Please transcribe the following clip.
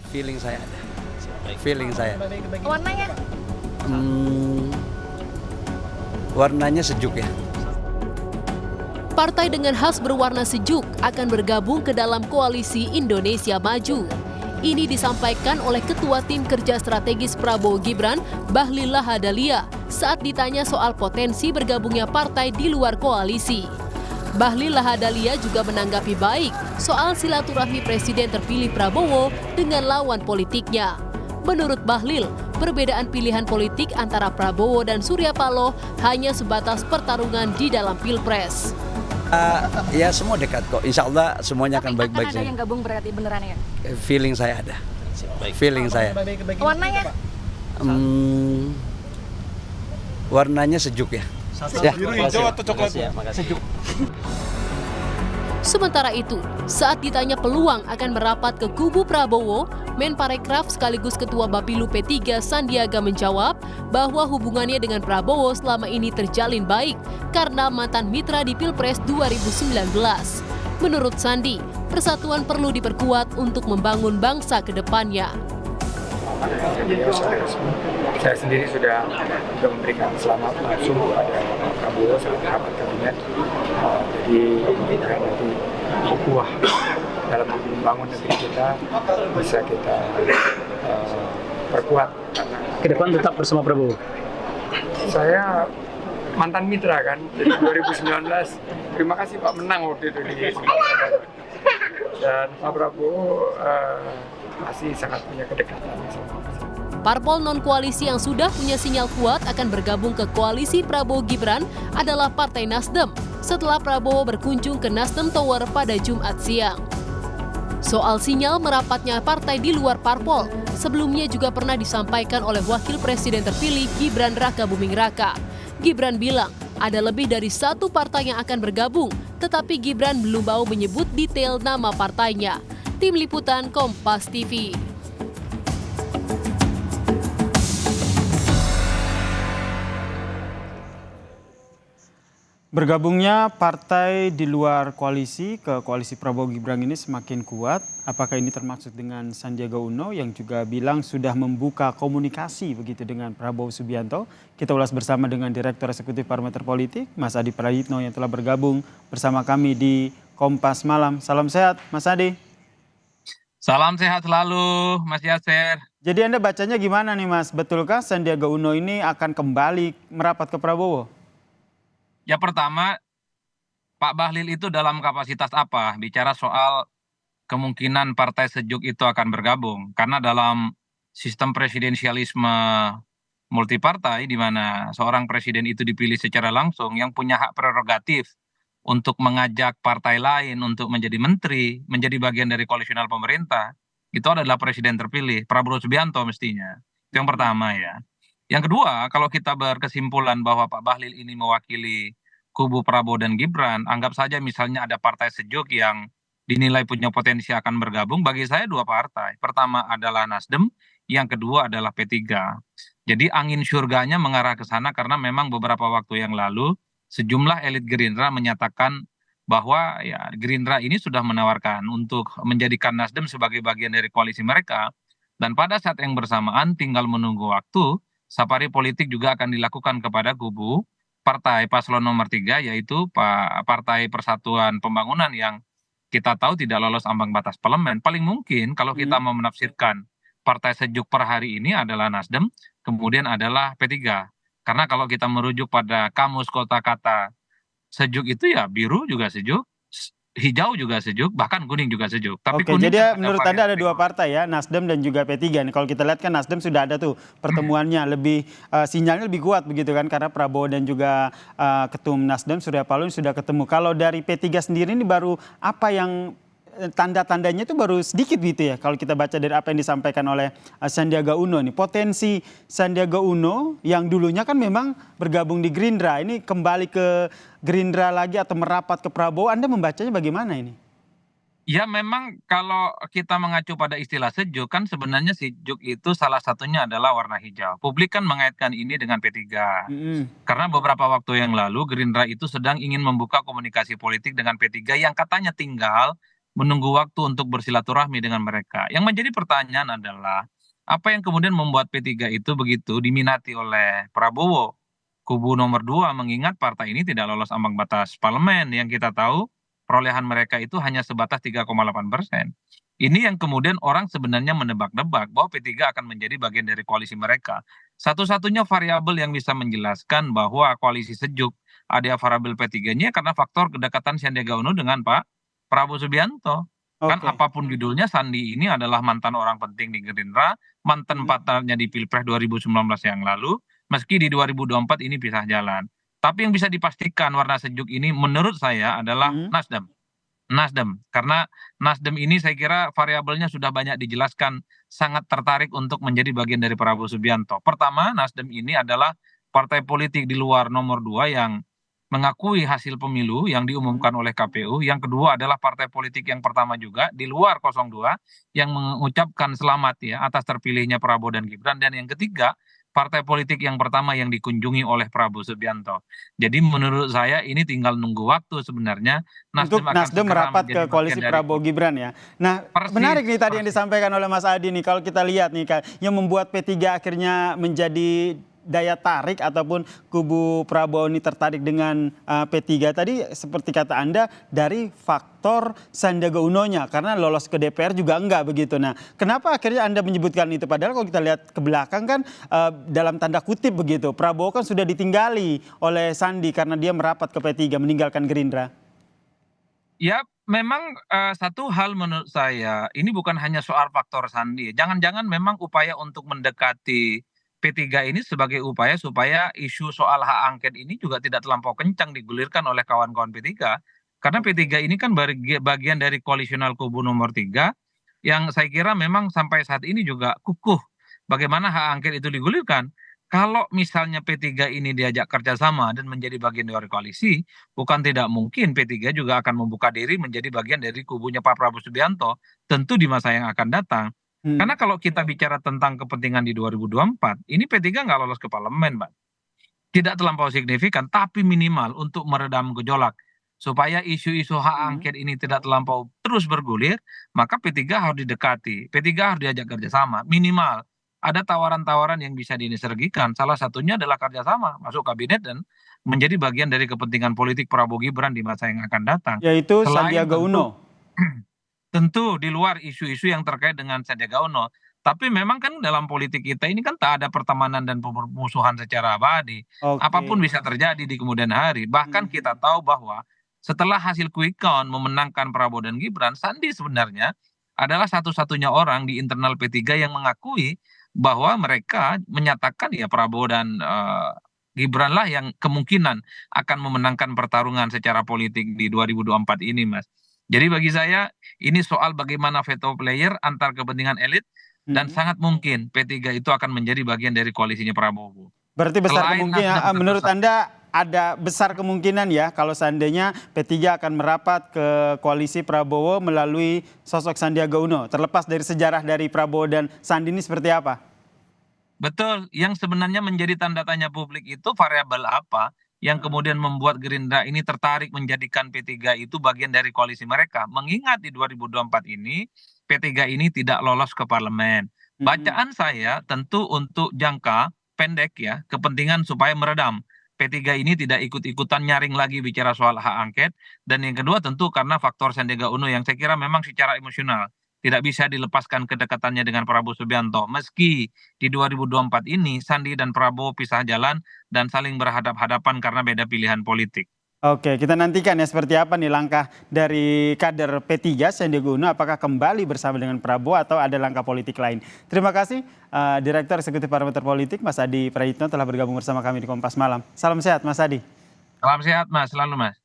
Feeling saya ada. Feeling saya. Warnanya? Warnanya sejuk ya. Partai dengan khas berwarna sejuk akan bergabung ke dalam koalisi Indonesia Maju. Ini disampaikan oleh Ketua Tim Kerja Strategis Prabowo Gibran, Bahlil Lahadalia, saat ditanya soal potensi bergabungnya partai di luar koalisi. Bahlil Lahadalia juga menanggapi baik soal silaturahmi Presiden terpilih Prabowo dengan lawan politiknya. Menurut Bahlil, perbedaan pilihan politik antara Prabowo dan Surya Paloh hanya sebatas pertarungan di dalam Pilpres. Ya semua dekat kok. Insya Allah semuanya akan baik-baik Ada saja. yang gabung berarti beneran ya? Feeling saya ada. Feeling saya. Warnanya? Warnanya sejuk ya. Ya. Biru, hijau atau coklat? Sejuk. Sementara itu, saat ditanya peluang akan merapat ke kubu Prabowo, Menparekraf sekaligus Ketua Bapilu P3 Sandiaga menjawab bahwa hubungannya dengan Prabowo selama ini terjalin baik karena mantan mitra di Pilpres 2019. Menurut Sandi, persatuan perlu diperkuat untuk membangun bangsa ke depannya. Saya sendiri sudah memberikan selamat langsung kepada Pak Prabowo saat rapat kabinet. Jadi mudah-mudahan nanti ukhuwah dalam membangun negeri kita bisa kita perkuat. Ke depan tetap bersama Prabowo. Saya mantan mitra kan, jadi 2019. Terima kasih Pak menang waktu itu di dan Pak Prabowo masih sangat punya kedekatan sama saya. Parpol non-koalisi yang sudah punya sinyal kuat akan bergabung ke koalisi Prabowo Gibran adalah Partai Nasdem setelah Prabowo berkunjung ke Nasdem Tower pada Jumat siang. Soal sinyal merapatnya partai di luar parpol, sebelumnya juga pernah disampaikan oleh Wakil Presiden terpilih Gibran Rakabuming Raka. Gibran bilang ada lebih dari satu partai yang akan bergabung, tetapi Gibran belum mau menyebut detail nama partainya. Tim Liputan Kompas TV. Bergabungnya partai di luar koalisi ke koalisi Prabowo Gibran ini semakin kuat. Apakah ini termaksud dengan Sandiaga Uno yang juga bilang sudah membuka komunikasi begitu dengan Prabowo Subianto? Kita ulas bersama dengan Direktur Eksekutif Parameter Politik, Mas Adi Prayitno yang telah bergabung bersama kami di Kompas Malam. Salam sehat, Mas Adi. Salam sehat selalu, Mas Yasser. Jadi Anda bacanya gimana nih Mas? Betulkah Sandiaga Uno ini akan kembali merapat ke Prabowo? Ya pertama, Pak Bahlil itu dalam kapasitas apa? Bicara soal kemungkinan partai sejuk itu akan bergabung. Karena dalam sistem presidensialisme multipartai, di mana seorang presiden itu dipilih secara langsung, yang punya hak prerogatif untuk mengajak partai lain untuk menjadi menteri, menjadi bagian dari koalisional pemerintah, itu adalah presiden terpilih, Prabowo Subianto mestinya. Itu yang pertama ya. Yang kedua, kalau kita berkesimpulan bahwa Pak Bahlil ini mewakili kubu Prabowo dan Gibran, anggap saja misalnya ada partai sejuk yang dinilai punya potensi akan bergabung, bagi saya dua partai. Pertama adalah Nasdem, yang kedua adalah P3. Jadi angin surganya mengarah ke sana karena memang beberapa waktu yang lalu sejumlah elit Gerindra menyatakan bahwa ya Gerindra ini sudah menawarkan untuk menjadikan Nasdem sebagai bagian dari koalisi mereka. Dan pada saat yang bersamaan tinggal menunggu waktu, safari politik juga akan dilakukan kepada kubu partai paslon nomor 3, yaitu Partai Persatuan Pembangunan yang kita tahu tidak lolos ambang batas parlemen. Paling mungkin kalau kita mau menafsirkan partai sejuk per hari ini adalah Nasdem, kemudian adalah P3. Karena kalau kita merujuk pada kamus kosakata sejuk itu ya biru juga sejuk, hijau juga sejuk, bahkan kuning juga sejuk. Tapi Oke, kuning jadi kan menurut Anda ada dua partai ya, Nasdem dan juga P3. Nih, kalau kita lihat kan Nasdem sudah ada tuh pertemuannya, lebih sinyalnya lebih kuat begitu kan, karena Prabowo dan juga Ketum Nasdem Surya Paloh sudah ketemu. Kalau dari P3 sendiri ini baru apa yang tanda-tandanya itu baru sedikit gitu ya, kalau kita baca dari apa yang disampaikan oleh Sandiaga Uno nih. Potensi Sandiaga Uno yang dulunya kan memang bergabung di Gerindra, ini kembali ke Gerindra lagi atau merapat ke Prabowo, Anda membacanya bagaimana ini? Ya memang kalau kita mengacu pada istilah sejuk kan sebenarnya sejuk itu salah satunya adalah warna hijau. Publik kan mengaitkan ini dengan P3. Karena beberapa waktu yang lalu Gerindra itu sedang ingin membuka komunikasi politik dengan P3 yang katanya tinggal menunggu waktu untuk bersilaturahmi dengan mereka. Yang menjadi pertanyaan adalah, apa yang kemudian membuat P3 itu begitu diminati oleh Prabowo, kubu nomor 2, mengingat partai ini tidak lolos ambang batas parlemen, yang kita tahu perolehan mereka itu hanya sebatas 3,8%. Ini yang kemudian orang sebenarnya menebak-nebak bahwa P3 akan menjadi bagian dari koalisi mereka. Satu-satunya variabel yang bisa menjelaskan bahwa koalisi sejuk ada variabel P3-nya karena faktor kedekatan Sandiaga Uno dengan Pak Prabowo Subianto. Kan Oke. apapun judulnya, Sandi ini adalah mantan orang penting di Gerindra, mantan partnernya di Pilpres 2019 yang lalu, meski di 2024 ini pisah jalan. Tapi yang bisa dipastikan warna sejuk ini menurut saya adalah Nasdem. Karena Nasdem ini saya kira variabelnya sudah banyak dijelaskan, sangat tertarik untuk menjadi bagian dari Prabowo Subianto. Pertama, Nasdem ini adalah partai politik di luar nomor 2 yang mengakui hasil pemilu yang diumumkan oleh KPU. Yang kedua adalah partai politik yang pertama juga di luar 02 yang mengucapkan selamat ya atas terpilihnya Prabowo dan Gibran. Dan yang ketiga, partai politik yang pertama yang dikunjungi oleh Prabowo Subianto. Jadi menurut saya ini tinggal nunggu waktu sebenarnya. Untuk Nasdem merapat ke koalisi Prabowo Gibran ya. Nah, menarik nih tadi yang disampaikan oleh Mas Adi nih. Kalau kita lihat nih yang membuat P3 akhirnya menjadi daya tarik ataupun kubu Prabowo ini tertarik dengan P3 tadi seperti kata Anda dari faktor Sandiaga Uno-nya karena lolos ke DPR juga enggak begitu. Nah, kenapa akhirnya Anda menyebutkan itu? Padahal kalau kita lihat ke belakang kan dalam tanda kutip begitu, Prabowo kan sudah ditinggali oleh Sandi karena dia merapat ke P3 meninggalkan Gerindra. Ya, memang satu hal menurut saya, ini bukan hanya soal faktor Sandi. Jangan-jangan memang upaya untuk mendekati P3 ini sebagai upaya supaya isu soal hak angket ini juga tidak terlampau kencang digulirkan oleh kawan-kawan P3. Karena P3 ini kan bagian dari koalisional kubu nomor 3 yang saya kira memang sampai saat ini juga kukuh bagaimana hak angket itu digulirkan. Kalau misalnya P3 ini diajak kerjasama dan menjadi bagian dari koalisi, bukan tidak mungkin P3 juga akan membuka diri menjadi bagian dari kubunya Pak Prabowo Subianto, tentu di masa yang akan datang. Karena kalau kita bicara tentang kepentingan di 2024, ini P3 nggak lolos ke parlemen, Mbak. Tidak terlampau signifikan, tapi minimal untuk meredam gejolak. Supaya isu-isu hak angket ini tidak terlampau terus bergulir, maka P3 harus didekati. P3 harus diajak kerjasama, minimal. Ada tawaran-tawaran yang bisa disinergikan. Salah satunya adalah kerjasama, masuk kabinet dan menjadi bagian dari kepentingan politik Prabowo Gibran di masa yang akan datang. Yaitu Sandiaga Uno. Tentu di luar isu-isu yang terkait dengan Sandiaga Uno. Tapi memang kan dalam politik kita ini kan tak ada pertemanan dan permusuhan secara abadi. Apapun bisa terjadi di kemudian hari. Bahkan kita tahu bahwa setelah hasil quick count memenangkan Prabowo dan Gibran, Sandi sebenarnya adalah satu-satunya orang di internal P3 yang mengakui bahwa mereka menyatakan ya Prabowo dan Gibran lah yang kemungkinan akan memenangkan pertarungan secara politik di 2024 ini, Mas. Jadi bagi saya ini soal bagaimana veto player antar kepentingan elit dan sangat mungkin P3 itu akan menjadi bagian dari koalisinya Prabowo. Berarti besar kemungkinan menurut Anda ada besar kemungkinan ya kalau seandainya P3 akan merapat ke koalisi Prabowo melalui sosok Sandiaga Uno. Terlepas dari sejarah dari Prabowo dan Sandi ini seperti apa? Betul, yang sebenarnya menjadi tanda tanya publik itu variabel apa yang kemudian membuat Gerindra ini tertarik menjadikan P3 itu bagian dari koalisi mereka. Mengingat di 2024 ini, P3 ini tidak lolos ke parlemen. Bacaan saya tentu untuk jangka pendek ya, kepentingan supaya meredam. P3 ini tidak ikut-ikutan nyaring lagi bicara soal hak angket. Dan yang kedua tentu karena faktor Sandiaga Uno yang saya kira memang secara emosional tidak bisa dilepaskan kedekatannya dengan Prabowo Subianto. Meski di 2024 ini Sandi dan Prabowo pisah jalan dan saling berhadap-hadapan karena beda pilihan politik. Oke, kita nantikan ya seperti apa nih langkah dari kader P3 Sandiaga Uno, apakah kembali bersama dengan Prabowo atau ada langkah politik lain. Terima kasih Direktur Eksekutif Parameter Politik Mas Adi Prayitno telah bergabung bersama kami di Kompas Malam. Salam sehat Mas Adi. Salam sehat Mas, selalu Mas.